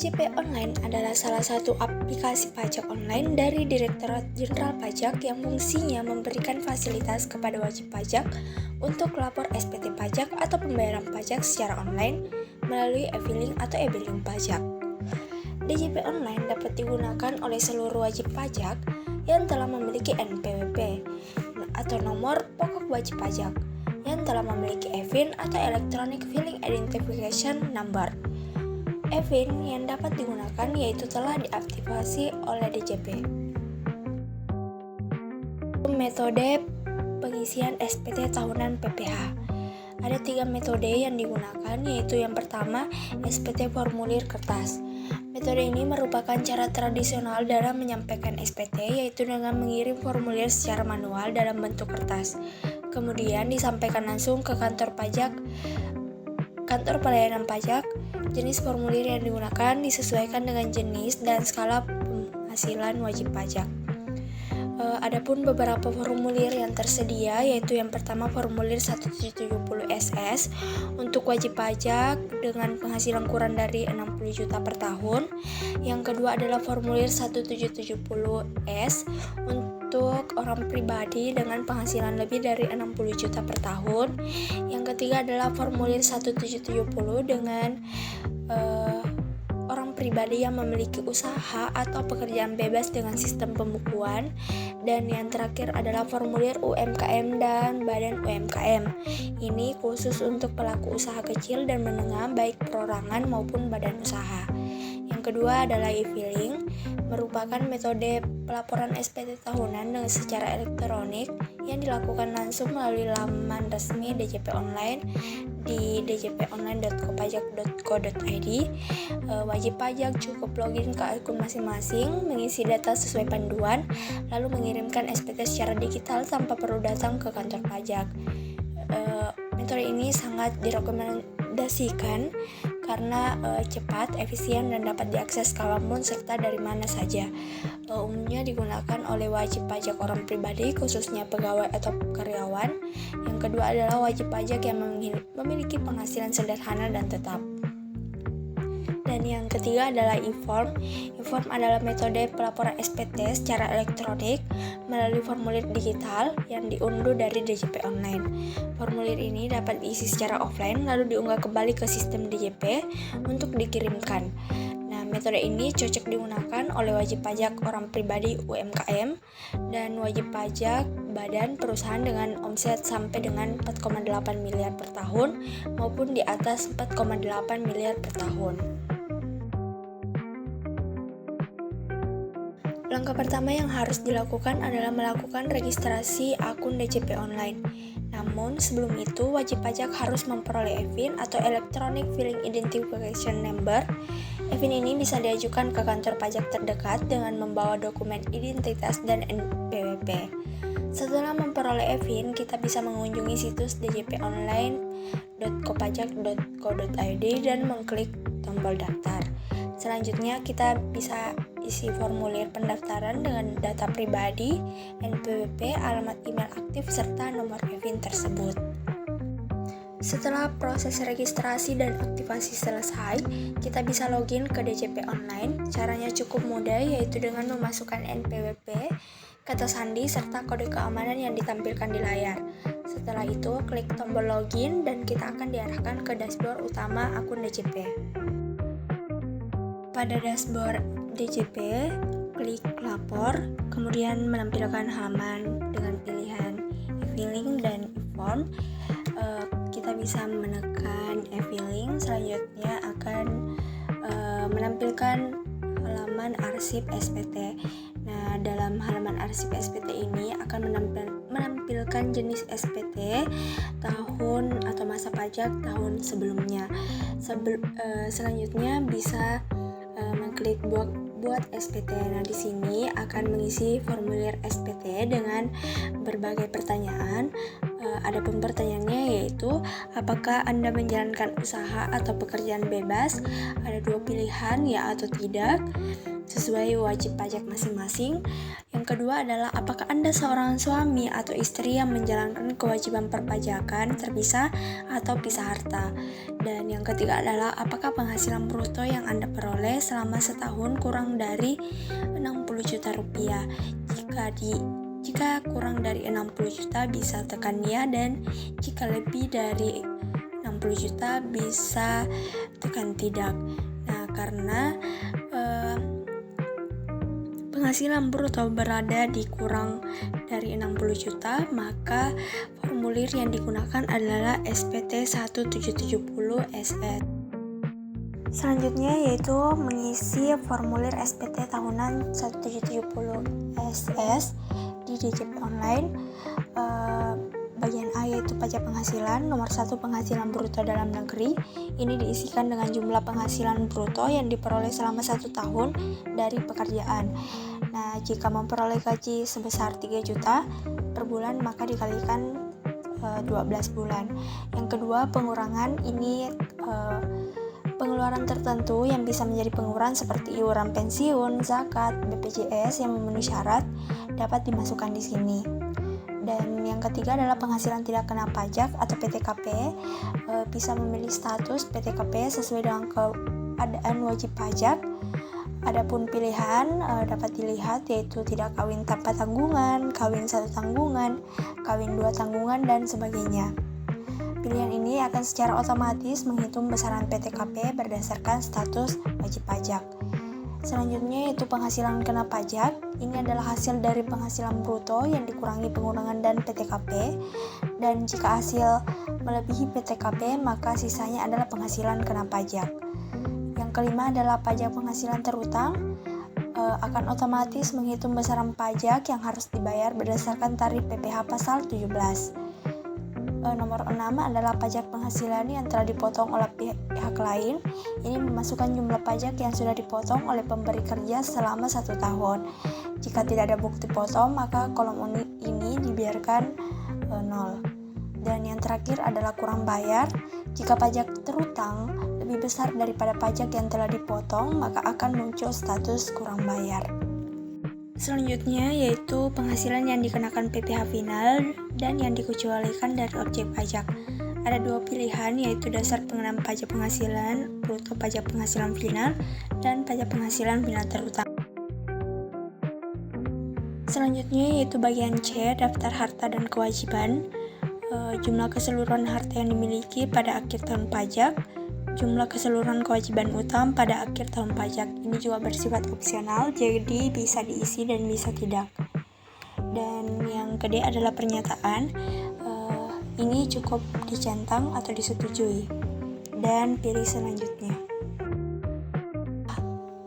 DJP Online adalah salah satu aplikasi pajak online dari Direktorat Jenderal Pajak yang fungsinya memberikan fasilitas kepada wajib pajak untuk lapor SPT pajak atau pembayaran pajak secara online melalui e-filing atau e-billing pajak. DJP Online dapat digunakan oleh seluruh wajib pajak yang telah memiliki NPWP atau nomor pokok wajib pajak, yang telah memiliki e-fin atau Electronic Filing Identification Number. e-fin yang dapat digunakan yaitu telah diaktifasi oleh DJP. Metode pengisian SPT tahunan PPH. Ada 3 metode yang digunakan, yaitu yang pertama, SPT formulir kertas. Metode ini merupakan cara tradisional dalam menyampaikan SPT, yaitu dengan mengirim formulir secara manual dalam bentuk kertas. Kemudian disampaikan langsung ke kantor pelayanan pajak. Jenis formulir yang digunakan disesuaikan dengan jenis dan skala penghasilan wajib pajak. Adapun beberapa formulir yang tersedia, yaitu yang pertama formulir 1770 SS untuk wajib pajak dengan penghasilan kurang dari 60 juta per tahun. Yang kedua adalah formulir 1770 S untuk orang pribadi dengan penghasilan lebih dari 60 juta per tahun. Yang ketiga adalah formulir 1770 dengan orang pribadi yang memiliki usaha atau pekerjaan bebas dengan sistem pembukuan. Dan yang terakhir adalah formulir UMKM dan Badan UMKM. Ini khusus untuk pelaku usaha kecil dan menengah, baik perorangan maupun badan usaha. Yang kedua adalah e-filing, merupakan metode pelaporan SPT tahunan dengan secara elektronik yang dilakukan langsung melalui laman resmi DJP Online di djponline.kopajak.co.id. Wajib pajak cukup login ke akun masing-masing, mengisi data sesuai panduan, lalu mengirimkan SPT secara digital tanpa perlu datang ke kantor pajak. Metode ini sangat direkomendasikan karena cepat, efisien, dan dapat diakses kapanpun serta dari mana saja. Umumnya digunakan oleh wajib pajak orang pribadi, khususnya pegawai atau karyawan. Yang kedua adalah wajib pajak yang memiliki penghasilan sederhana dan tetap. Dan yang ketiga adalah e-form. E-form adalah metode pelaporan SPT secara elektronik melalui formulir digital yang diunduh dari DJP Online. Formulir ini dapat diisi secara offline lalu diunggah kembali ke sistem DJP untuk dikirimkan. Nah, metode ini cocok digunakan oleh wajib pajak orang pribadi UMKM dan wajib pajak badan perusahaan dengan omset sampai dengan 4,8 miliar per tahun maupun di atas 4,8 miliar per tahun. Langkah pertama yang harus dilakukan adalah melakukan registrasi akun DJP Online. Namun, sebelum itu, wajib pajak harus memperoleh e-fin atau Electronic Filing Identification Number. e-fin ini bisa diajukan ke kantor pajak terdekat dengan membawa dokumen identitas dan NPWP. Setelah memperoleh e-fin, kita bisa mengunjungi situs djponline.kopajak.co.id dan mengklik tombol daftar. Selanjutnya, kita bisa isi formulir pendaftaran dengan data pribadi, NPWP, alamat email aktif, serta nomor e-fin tersebut. Setelah proses registrasi dan aktivasi selesai, kita bisa login ke DJP Online. Caranya cukup mudah, yaitu dengan memasukkan NPWP, kata sandi, serta kode keamanan yang ditampilkan di layar. Setelah itu, klik tombol login dan kita akan diarahkan ke dashboard utama akun DJP. Pada dashboard DJP, klik lapor, kemudian menampilkan halaman dengan pilihan e-filing dan e-form. Kita bisa menekan e-filing, selanjutnya akan menampilkan halaman arsip SPT. Nah, dalam halaman arsip SPT ini akan menampilkan jenis SPT, tahun atau masa pajak tahun sebelumnya. Selanjutnya bisa mengklik buat SPT. Nah, di sini akan mengisi formulir SPT dengan berbagai pertanyaan. Adapun pertanyaannya yaitu apakah Anda menjalankan usaha atau pekerjaan bebas? Ada 2 pilihan, ya atau tidak, sesuai wajib pajak masing-masing. Yang Yang kedua adalah apakah Anda seorang suami atau istri yang menjalankan kewajiban perpajakan terpisah atau pisah harta. Dan yang ketiga adalah apakah penghasilan bruto yang Anda peroleh selama setahun kurang dari 60 juta rupiah. Jika kurang dari 60 juta bisa tekan ya, dan jika lebih dari 60 juta bisa tekan tidak. Nah, karena penghasilan bruto berada di kurang dari 60 juta, maka formulir yang digunakan adalah SPT 1770 SS. Selanjutnya yaitu mengisi formulir SPT tahunan 1770 SS di DJP online. Bagian A yaitu pajak penghasilan. Nomor 1, penghasilan bruto dalam negeri. Ini diisikan dengan jumlah penghasilan bruto yang diperoleh selama 1 tahun dari pekerjaan. Nah, jika memperoleh gaji sebesar 3 juta per bulan, maka dikalikan 12 bulan. Yang kedua, pengurangan. Ini pengeluaran tertentu yang bisa menjadi pengurangan seperti iuran pensiun, zakat, BPJS yang memenuhi syarat dapat dimasukkan di sini. Dan yang ketiga adalah penghasilan tidak kena pajak atau PTKP. Bisa memilih status PTKP sesuai dengan keadaan wajib pajak. Adapun pilihan dapat dilihat yaitu tidak kawin tanpa tanggungan, kawin 1 tanggungan, kawin 2 tanggungan, dan sebagainya. Pilihan ini akan secara otomatis menghitung besaran PTKP berdasarkan status wajib pajak. Selanjutnya yaitu penghasilan kena pajak. Ini adalah hasil dari penghasilan bruto yang dikurangi pengurangan dan PTKP. Dan jika hasil melebihi PTKP, maka sisanya adalah penghasilan kena pajak. Yang kelima adalah pajak penghasilan terutang. Akan otomatis menghitung besaran pajak yang harus dibayar berdasarkan tarif PPh pasal 17. Nomor 6 adalah pajak penghasilan yang telah dipotong oleh pihak lain. Ini memasukkan jumlah pajak yang sudah dipotong oleh pemberi kerja selama 1 tahun. Jika tidak ada bukti potong, maka kolom ini dibiarkan 0. Dan yang terakhir adalah kurang bayar. Jika pajak terutang lebih besar daripada pajak yang telah dipotong, maka akan muncul status kurang bayar. Selanjutnya yaitu penghasilan yang dikenakan PPh final dan yang dikecualikan dari objek pajak. Ada 2 pilihan yaitu dasar pengenaan pajak penghasilan bruto, pajak penghasilan final, dan pajak penghasilan final terutang. Selanjutnya yaitu bagian C, daftar harta dan kewajiban. Jumlah keseluruhan harta yang dimiliki pada akhir tahun pajak, jumlah keseluruhan kewajiban utama pada akhir tahun pajak. Ini juga bersifat opsional, jadi bisa diisi dan bisa tidak. Dan yang kedua adalah pernyataan. Ini cukup dicentang atau disetujui. Dan pilih selanjutnya.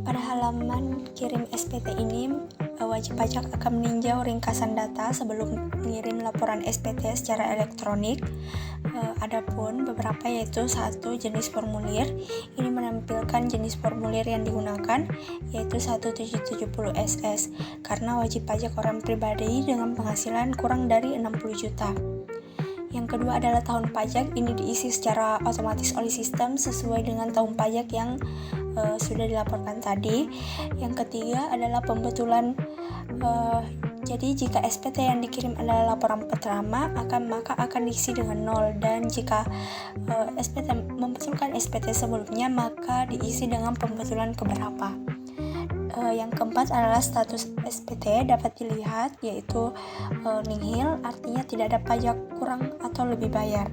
Pada halaman kirim SPT ini, wajib pajak akan meninjau ringkasan data sebelum mengirim laporan SPT secara elektronik. Adapun beberapa yaitu 1, jenis formulir. Ini menampilkan jenis formulir yang digunakan yaitu 1770 SS karena wajib pajak orang pribadi dengan penghasilan kurang dari 60 juta. Yang kedua adalah tahun pajak. Ini diisi secara otomatis oleh sistem sesuai dengan tahun pajak yang sudah dilaporkan tadi. Yang ketiga adalah pembetulan. Jadi jika SPT yang dikirim adalah laporan pertama, maka akan diisi dengan 0, dan jika SPT membetulkan SPT sebelumnya, maka diisi dengan pembetulan keberapa. Yang keempat adalah status SPT dapat dilihat yaitu nihil, artinya tidak ada pajak kurang atau lebih bayar.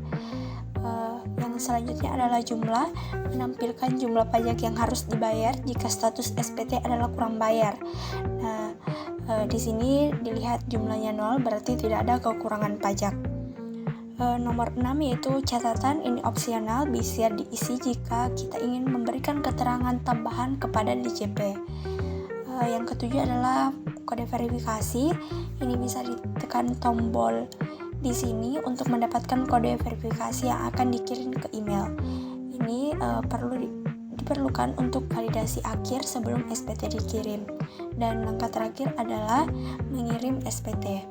Yang selanjutnya adalah jumlah, menampilkan jumlah pajak yang harus dibayar jika status SPT adalah kurang bayar. Nah, di sini dilihat jumlahnya 0, berarti tidak ada kekurangan pajak. Nomor 6 yaitu catatan. Ini opsional, bisa diisi jika kita ingin memberikan keterangan tambahan kepada DJP. Yang ketujuh adalah kode verifikasi. Ini bisa ditekan tombol di sini untuk mendapatkan kode verifikasi yang akan dikirim ke email. Ini diperlukan untuk validasi akhir sebelum SPT dikirim. Dan langkah terakhir adalah mengirim SPT.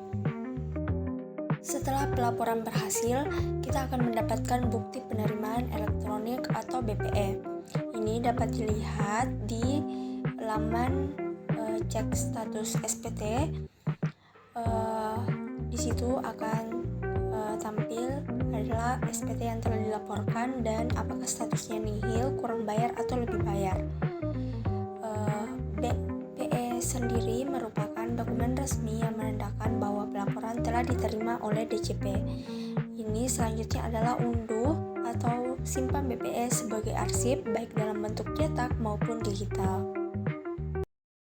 Setelah pelaporan berhasil, kita akan mendapatkan bukti penerimaan elektronik atau BPE. Ini dapat dilihat di laman cek status SPT. situ akan tampil adalah SPT yang telah dilaporkan dan apakah statusnya nihil, kurang bayar atau lebih bayar. BPE sendiri merupakan dokumen resmi yang menandakan bahwa pelaporan telah diterima oleh DJP. Ini selanjutnya adalah unduh atau simpan BPE sebagai arsip baik dalam bentuk cetak maupun digital.